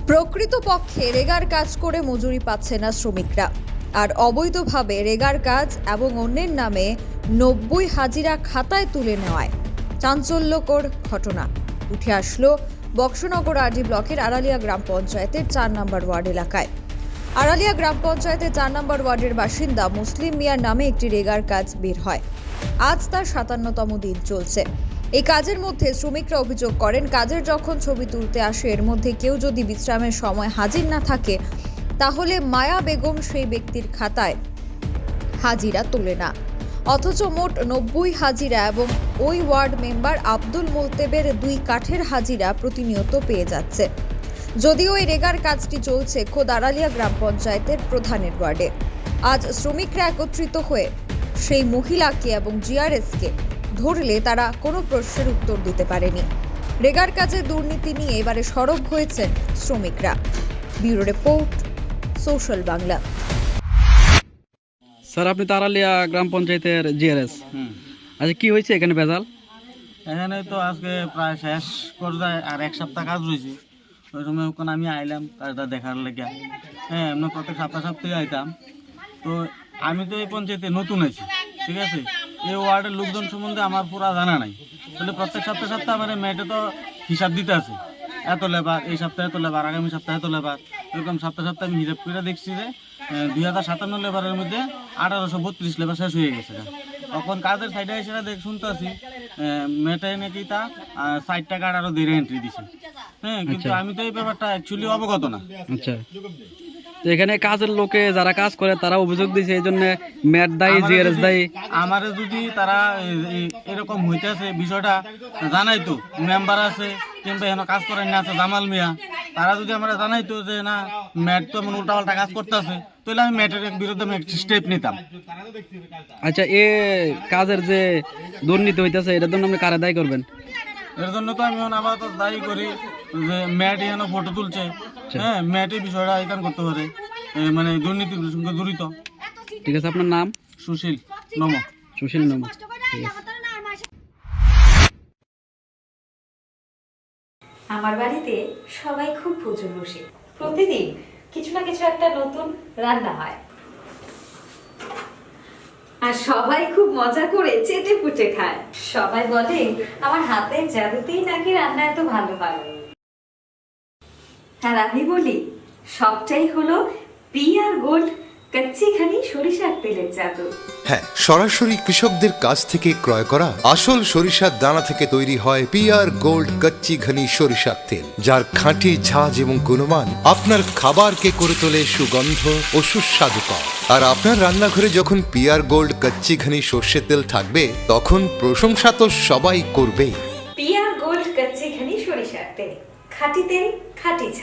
প্রকৃতপক্ষে রেগার কাজ করে মজুরি পাচ্ছে না শ্রমিকরা, আর অবৈধভাবে রেগার কাজ এবং অন্যের নামে 90 হাজিরা খাতায় তুলে নেওয়ায় চাঞ্চল্যকর ঘটনা উঠে আসলো বক্সনগর আরডি ব্লকের আড়ালিয়া গ্রাম পঞ্চায়েতের 4 নম্বর ওয়ার্ড এলাকায়। আড়ালিয়া গ্রাম পঞ্চায়েতের 4 নম্বর ওয়ার্ডের বাসিন্দা মুসলিম মিয়ার নামে একটি রেগার কাজ বের হয়। আজ তার 57তম দিন চলছে। এই কাজের মধ্যে শ্রমিকরা অভিযোগ করেন, কাজের যখন ছবি তুলতে আসে এর মধ্যে কেউ যদি বিশ্রামের সময় হাজির না থাকে তাহলে মায়া বেগম সেই ব্যক্তির খাতায় হাজিরা তোলে না, অথচ মোট 90 হাজিরা এবং ওই ওয়ার্ড মেম্বার আব্দুল মোলতেবের 2 কাঠের হাজিরা প্রতিনিয়ত পেয়ে যাচ্ছে। যদিও এই রেগার কাজটি চলছে খোদ আড়ালিয়া গ্রাম পঞ্চায়েতের প্রধানের ওয়ার্ডে। আজ শ্রমিকরা একত্রিত হয়ে সেই মহিলাকে এবং জিআরএসকে ধরলে তারা কোনো প্রশ্নের উত্তর দিতে পারেনি। রেগার কাজে দুর্নীতি নিয়ে এবারে সরব হয়েছেন শ্রমিকরা। Bureau report, social Bangla. Sir, আপনি তো আড়ালিয়া গ্রাম পঞ্চায়েতের জিআরএস। আচ্ছা, কি হয়েছে এখানে ভেজাল? এখানে তো আজকে প্রায় শেষ পর্যায়ে আর 1 সপ্তাহ কাজ রয়েছে। ওই সময় ওখানে আমি আইলাম কাজটা দেখার লেগে। হ্যাঁ, আমরা প্রত্যেক সপ্তাহে আইতাম। তো আমি তো এই পঞ্চায়েতে নতুন আছি, ঠিক আছে। এই ওয়ার্ডের লোকজন সম্বন্ধে আমার পুরা জানা নাই। তাহলে প্রত্যেক সপ্তাহে আমার মেয়েটা তো হিসাব দিতে আছে, এত লেবার, এই সপ্তাহে এত লেবার, আগামী সপ্তাহে এত লেবার, এরকম সপ্তাহে আমি হিসাব করে দেখছি যে 2057 লেবারের মধ্যে 1832 লেবার শেষ হয়ে গেছে। তখন কাজের সাইডে এসে শুনতে আছি মেয়েটাই নাকি তা 60 টাকা আরো দেড় এন্ট্রি দিছে। হ্যাঁ, কিন্তু আমি তো এই ব্যাপারটা অ্যাকচুয়ালি অবগত না। আচ্ছা, তো এখানে কাজের লোকে যারা কাজ করে তারা অভিযোগ দিয়েছে এই জন্য ম্যাট দায়ী, জিআরএস দায়ী। আমারে যদি তারা এরকম হইতেছে বিষয়টা জানাইতো, মেম্বার আছে কিংবা এখানে কাজ করেন না আছে জামাল মিয়া, তারা যদি আমরা জানাইতো যে না ম্যাট তো এমন উল্টাপাল্টা কাজ করতেছে, তাহলে আমি ম্যাটের বিরুদ্ধে আমি একটা স্টেপ নিতাম। আচ্ছা, এ কাজের যে দুর্নীতি হইতেছে এটার জন্য আপনি কারে দায়ী করবেন? এর জন্য তো আমি আপাতত দায়ী করি যে ম্যাট এখানে ফটো তুলছে। হ্যাঁ, ম্যাটের বিষয়টা এখানে করতে পারে, মানে দুর্নীতির সঙ্গে জড়িত। ঠিক আছে, আপনার নাম? সুশীল নম। সুশীল নম, ঠিক আছে। আমার বাড়িতে সবাই খুব প্রচুর বসে, প্রতিদিন কিছু না কিছু একটা নতুন রান্না হয়, আর সবাই খুব মজা করে চেটে পুটে খায়। সবাই বলে আমার হাতের জাদুতেই নাকি রান্না এত ভালো হয়, আর আমি বলি সবটাই হলো পিআর গোল্ড কচ্চিঘানি সরিষার তেলের জাদু। হ্যাঁ, সরাসরি কৃষকদের কাছ থেকে ক্রয় করা আসল সরিষার দানা থেকে তৈরি হয় পিআর গোল্ড কচ্চি ঘনি সরিষার তেল, যার খাঁটি ঝাঁজ এবং গুণমান আপনার খাবারকে করে তোলে সুগন্ধ ও সুস্বাদুকর। আর আপনার রান্নাঘরে যখন পিআর গোল্ড কচ্চি ঘনি সর্ষের তেল থাকবে তখন প্রশংসা তো সবাই করবেই। পিআর গোল্ড কচ্চিঘানি সরিষার তেল, খাঁটি তেল, খাঁটি